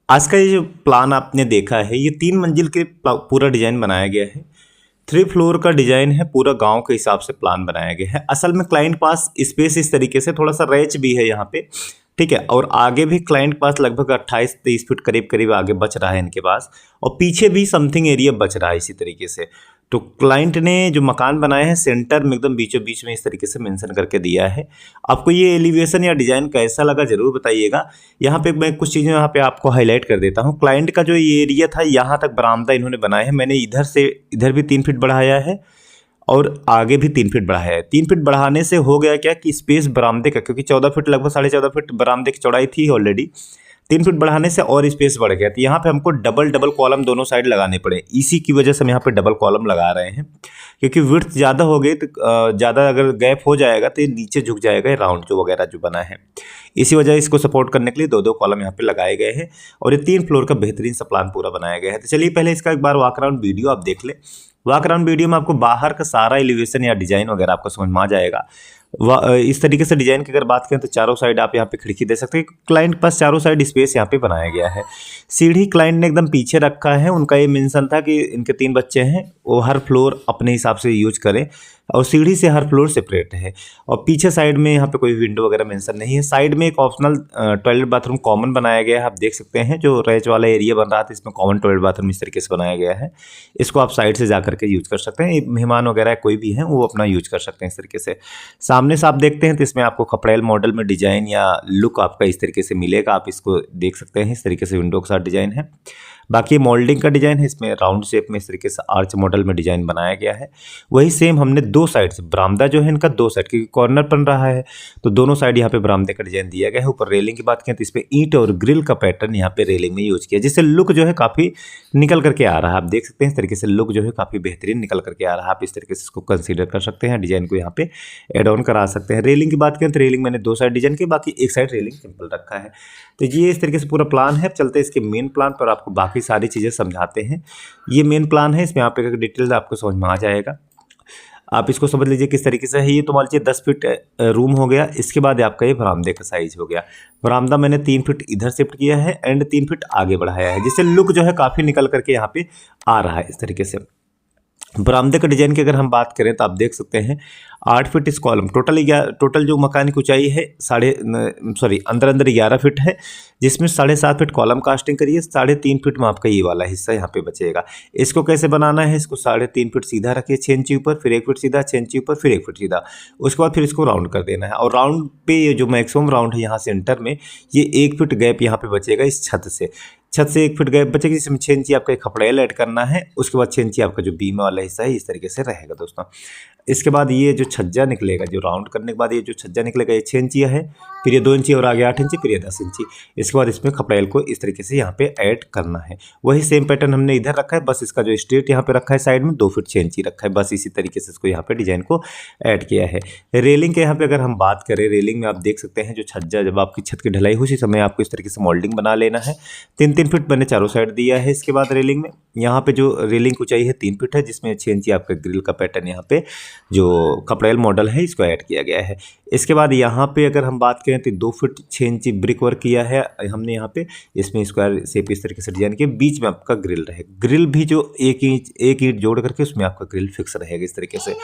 आज का ये जो प्लान आपने देखा है, ये 3 मंजिल के पूरा डिजाइन बनाया गया है। 3 फ्लोर का डिजाइन है, पूरा गांव के हिसाब से प्लान बनाया गया है। असल में क्लाइंट पास स्पेस इस तरीके से थोड़ा सा रैच भी है यहाँ पे, ठीक है। और आगे भी क्लाइंट पास लगभग 28-23 फीट करीब करीब आगे बच रहा है इनके पास, और पीछे भी समथिंग एरिया बच रहा है इसी तरीके से। तो क्लाइंट ने जो मकान बनाया है सेंटर में एकदम बीचों बीच में इस तरीके से मेंशन करके दिया है। आपको ये एलिवेशन या डिज़ाइन कैसा लगा ज़रूर बताइएगा। यहाँ पे मैं कुछ चीज़ें यहाँ पे आपको हाईलाइट कर देता हूँ। क्लाइंट का जो ये एरिया था, यहाँ तक बरामदा इन्होंने बनाया है। मैंने इधर से इधर भी 3 फीट बढ़ाया है और आगे भी 3 फीट बढ़ाया है। 3 फीट बढ़ाने से हो गया क्या कि स्पेस बरामदे का, क्योंकि 14 फीट लगभग 14.5 फीट बरामदे की चौड़ाई थी ऑलरेडी, 3 फीट बढ़ाने से और स्पेस बढ़ गया। तो यहाँ पे हमको डबल डबल कॉलम दोनों साइड लगाने पड़े। इसी की वजह से हम यहाँ पे डबल कॉलम लगा रहे हैं, क्योंकि विड्थ ज़्यादा हो गई तो ज़्यादा अगर गैप हो जाएगा तो ये नीचे झुक जाएगा राउंड जो वगैरह जो बना है। इसी वजह इसको सपोर्ट करने के लिए 2-2 कॉलम यहाँ पे लगाए गए हैं और ये 3 फ्लोर का बेहतरीन सा प्लान पूरा बनाया गया है। तो चलिए पहले इसका एक बार वॉक अराउंड वीडियो आप देख ले। वॉक अराउंड वीडियो में आपको बाहर का सारा एलिवेशन या डिजाइन वगैरह आपको समझ में आ जाएगा। इस तरीके से डिजाइन की अगर बात करें तो चारों साइड आप यहाँ पे खिड़की दे सकते हैं। क्लाइंट के पास चारों साइड स्पेस यहाँ पे बनाया गया है। सीढ़ी क्लाइंट ने एकदम पीछे रखा है। उनका ये मेंशन था कि इनके 3 बच्चे हैं, वो हर फ्लोर अपने हिसाब से यूज करें और सीढ़ी से हर फ्लोर सेपरेट है। और पीछे साइड में यहाँ पे कोई विंडो वगैरह मेंशन नहीं है। साइड में एक ऑप्शनल टॉयलेट बाथरूम कॉमन बनाया गया है। आप देख सकते हैं जो रैच वाला एरिया बन रहा था, इसमें कॉमन टॉयलेट बाथरूम इस तरीके से बनाया गया है। इसको आप साइड से जा करके यूज कर सकते हैं। मेहमान वगैरह कोई भी है वो अपना यूज कर सकते हैं इस तरीके से। सामने से आप देखते हैं तो इसमें आपको खपड़ेल मॉडल में डिजाइन या लुक आपका इस तरीके से मिलेगा। आप इसको देख सकते हैं, इस तरीके से विंडो के साथ डिजाइन है। बाकी मोल्डिंग का डिजाइन है, इसमें राउंड शेप में इस तरीके से आर्च मॉडल में डिजाइन बनाया गया है। वही सेम हमने 2 साइड से, बरामदा जो है इनका 2 साइड, क्योंकि कॉर्नर बन रहा है तो दोनों साइड यहाँ पे बरामदे का डिजाइन दिया गया है। ऊपर रेलिंग की बात करें तो इस पे ईंट और ग्रिल का पैटर्न यहाँ पे रेलिंग में यूज किया, जिससे लुक जो है काफी निकल करके आ रहा है। आप देख सकते हैं इस तरीके से लुक जो है काफी बेहतरीन निकल करके आ रहा है। आप इस तरीके से इसको कंसीडर कर सकते हैं, डिजाइन को यहाँ पे एड ऑन करा सकते हैं। रेलिंग की बात करें तो रेलिंग मैंने 2 साइड डिजाइन की, बाकी एक साइड रेलिंग सिंपल रखा है। तो ये इस तरीके से पूरा प्लान है। चलते हैं इसके मेन प्लान पर, आपको बाकी सारी चीज़ें समझाते हैं। ये मेन प्लान है, इसमें आप एक डिटेल आपको समझ में आ जाएगा। आप इसको समझ लीजिए किस तरीके से है। ये तो मान लीजिए 10 फीट रूम हो गया। इसके बाद आपका ये बरामदे का साइज हो गया। बरामदा मैंने 3 फीट इधर शिफ्ट किया है एंड 3 फीट आगे बढ़ाया है, जिससे लुक जो है काफ़ी निकल करके यहाँ पे आ रहा है इस तरीके से। बरामदे का डिजाइन की अगर हम बात करें तो आप देख सकते हैं 8 फीट इस कॉलम, टोटल जो मकान की ऊंचाई है अंदर 11 फीट है, जिसमें 7.5 फीट कॉलम कास्टिंग करिए। 3.5 फीट में आपका ये वाला हिस्सा यहाँ पे बचेगा। इसको कैसे बनाना है, इसको 3.5 फीट सीधा रखिए 6 इंची ऊपर, फिर 1 फीट सीधा 6 इंची ऊपर, फिर 1 फीट सीधा। उसके बाद फिर इसको राउंड कर देना है। और राउंड पे ये जो मैक्सिमम राउंड है यहाँ सेंटर में, ये 1 फीट गैप यहाँ पे बचेगा इस छत से 1 फीट गैप बचेगी, जिसमें 6 इंची आपका एक खपड़ेल ऐड करना है। उसके बाद 6 इंची आपका जो बीम वाला हिस्सा है इस तरीके से रहेगा दोस्तों। इसके बाद ये जो छज्जा निकलेगा, जो राउंड करने के बाद ये जो छज्जा निकलेगा, ये 6 इंची है, फिर ये 2 इंची और आगे 8 इंची, फिर ये 10 इंची। इसके बाद इसमें खपड़ेल को इस तरीके से यहाँ पे ऐड करना है। वही सेम पैटर्न हमने इधर रखा है, बस इसका जो स्ट्रेट यहाँ पे रखा है साइड में 2 फीट 6 इंची रखा है। बस इसी तरीके से इसको यहाँ पे डिजाइन को ऐड किया है। रेलिंग के यहाँ पे अगर हम बात करें, रेलिंग में आप देख सकते हैं जो छज्जा, जब आपकी छत की ढलाई उसी समय आपको इस तरीके से मोल्डिंग बना लेना है। 3-3 फीट मैंने चारों साइड दिया है। इसके बाद रेलिंग में यहाँ पे जो रेलिंग की ऊंचाई है 3 फीट है, जिसमें 6 इंची आपका ग्रिल का पैटर्न यहाँ पे जो खपड़ेल मॉडल है इसको ऐड किया गया है। इसके बाद यहाँ पे अगर हम बात करें तो 2 फीट 6 इंची ब्रिक वर्क किया है हमने यहाँ पे। इसमें स्क्वायर शेप इस तरीके से डिजाइन किया, बीच में आपका ग्रिल रहेगा। ग्रिल भी जो 1 ईंट जोड़ करके उसमें आपका ग्रिल फिक्स रहेगा इस तरीके से।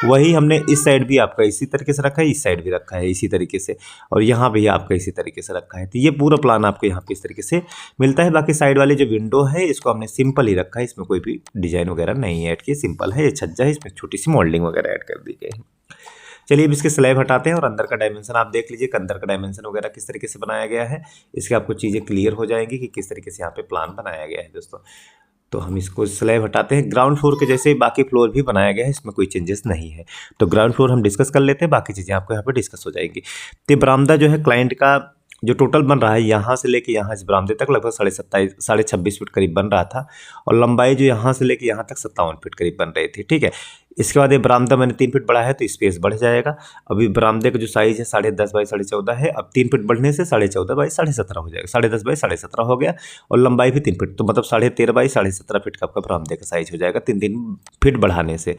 वही हमने इस साइड भी आपका इसी तरीके से रखा है, इस साइड भी रखा है इसी तरीके से, और यहाँ भी आपका इसी तरीके से रखा है। तो ये पूरा प्लान आपको यहाँ पे इस तरीके से मिलता है। बाकी साइड वाली जो विंडो है इसको हमने सिंपल ही रखा है, इसमें कोई भी डिजाइन वगैरह नहीं ऐड किया, सिंपल है। ये छज्जा है, इसमें छोटी सी मोल्डिंग वगैरह ऐड कर दी गई है। चलिए अब इसके स्लैब हटाते हैं और अंदर का डायमेंशन आप देख लीजिए, अंदर का डायमेंशन वगैरह किस तरीके से बनाया गया है। इसके आपको चीज़ें क्लियर हो जाएंगी कि किस तरीके से यहाँ पे प्लान बनाया गया है दोस्तों। तो हम इसको स्लैब हटाते हैं। ग्राउंड फ्लोर के जैसे बाकी फ्लोर भी बनाया गया है, इसमें कोई चेंजेस नहीं है। तो ग्राउंड फ्लोर हम डिस्कस कर लेते हैं, बाकी चीज़ें आपको यहाँ पर डिस्कस हो जाएंगी। तो बरामदा जो है क्लाइंट का जो टोटल बन रहा है, यहाँ से लेके यहाँ इस बरामदे तक लगभग 26.5 फीट करीब बन रहा था, और लंबाई जो यहाँ से लेके यहाँ तक 57 फीट करीब बन रही थी, ठीक है। इसके बाद ये बरामदा मैंने 3 फीट बढ़ा है तो स्पेस बढ़ जाएगा। अभी बरामदे का जो साइज है 10.5 बाई 14.5 है, अब 3 फीट बढ़ने से 14.5 बाई 17.5 हो जाएगा, 10.5 बाई 17.5 हो गया। और लंबाई भी 3 फीट, तो मतलब 13.5 बाई 17.5 फीट का आपका बरामदे का साइज हो जाएगा 3 फीट बढ़ाने से।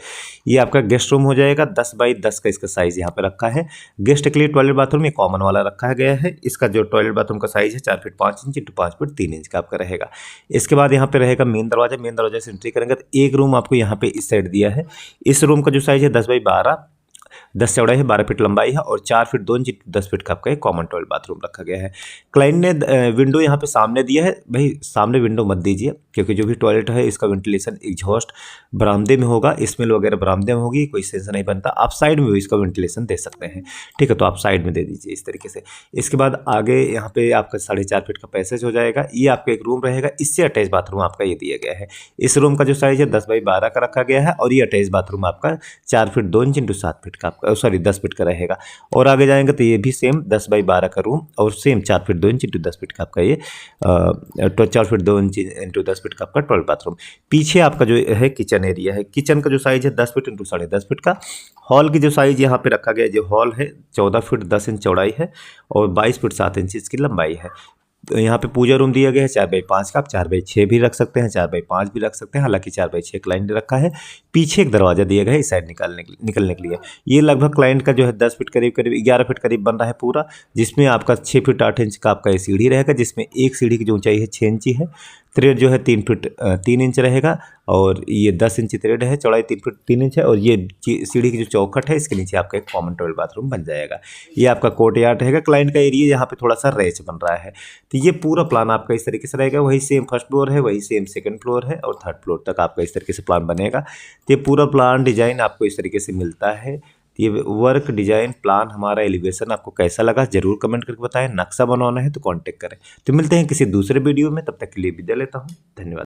ये आपका गेस्ट रूम हो जाएगा, 10 बाई 10 का इसका साइज यहाँ पे रखा है। गेस्ट के लिए टॉयलेट बाथरूम ये कॉमन वाला रखा गया है। इसका जो टॉयलेट बाथरूम का साइज है 4 feet 5 inch into 5 feet 3 inch का आपका रहेगा। इसके बाद यहाँ पे रहेगा मेन दरवाजा। मेन दरवाजा से एंट्री करेंगे तो एक रूम आपको यहाँ पे इस साइड दिया है। इस रूम का जो साइज है 10 बाई 12, 10 चौड़ाई है, 12 फीट लंबाई है और 4 फीट 2 इंच 10 फीट का आपका एक कॉमन टॉयलेट बाथरूम रखा गया है। क्लाइंट ने विंडो यहाँ पे सामने दिया है। भाई सामने विंडो मत दीजिए, क्योंकि जो भी टॉयलेट है इसका वेंटिलेशन एग्जॉस्ट बरामदे में होगा, स्मेल वगैरह बरामदे में होगी, कोई सेंस नहीं बनता। आप साइड में भी इसका वेंटिलेशन दे सकते हैं, ठीक है, तो आप साइड में दे दीजिए इस तरीके से। इसके बाद आगे यहाँ पे आपका 4.5 फीट का पैसेज हो जाएगा। ये आपका एक रूम रहेगा, इससे अटैच बाथरूम आपका ये दिया गया है। इस रूम का जो साइज है 10 बाई 12 का रखा गया है और ये अटैच बाथरूम आपका 4 फीट 2 इंच इंटू 7 फीट का आपका 10 फीट का रहेगा। और आगे जाएंगे तो ये भी सेम 10 बाई 12 का रूम और same 4 feet 2 inch into 10 feet का आपका ये 4 फीट 2 इंच इंटू 10 फीट का आपका टॉयलेट बाथरूम। पीछे आपका जो है किचन एरिया है। किचन का जो साइज है 10 फीट इंटू 10.5 फीट का। हॉल की जो साइज यहाँ पे रखा गया है, जो हॉल है 14 फीट 10 इंच चौड़ाई है और 22 फीट 7 इंच इसकी लंबाई है। तो यहाँ पे पूजा रूम दिया गया है 4 बाई 5 का। आप 4 बाई 6 भी रख सकते हैं, 4 बाई 5 भी रख सकते हैं, हालांकि 4 बाई 6 क्लाइंट ने रखा है। पीछे एक दरवाजा दिया गया है इस साइड निकलने के लिए। ये लगभग क्लाइंट का जो है 10 फीट करीब 11 फीट करीब बन रहा है पूरा, जिसमें आपका 6 फीट 8 इंच का आपका ये सीढ़ी रहेगा, जिसमें एक सीढ़ी की जो ऊंचाई है 6 इंची है। थ्रेड जो है 3 फीट 3 इंच रहेगा और ये 10 इंची थ्रेड है, चौड़ाई 3 फीट 3 इंच है। और ये सीढ़ी की जो चौखट है इसके नीचे आपका एक कॉमन टॉयलेट बाथरूम बन जाएगा। ये आपका कोर्ट यार्ड रहेगा। क्लाइंट का एरिया यहाँ पे थोड़ा सा रैच बन रहा है। तो ये पूरा प्लान आपका इस तरीके से रहेगा। वही सेम फर्स्ट फ्लोर है, वही सेम सेकंड फ्लोर है और थर्ड फ्लोर तक आपका इस तरीके से प्लान बनेगा। तो ये पूरा प्लान डिजाइन आपको इस तरीके से मिलता है। ये वर्क डिजाइन प्लान हमारा एलिवेशन आपको कैसा लगा जरूर कमेंट करके बताएं। नक्शा बनवाना है तो कांटेक्ट करें। तो मिलते हैं किसी दूसरे वीडियो में, तब तक के लिए विदा लेता हूं। धन्यवाद।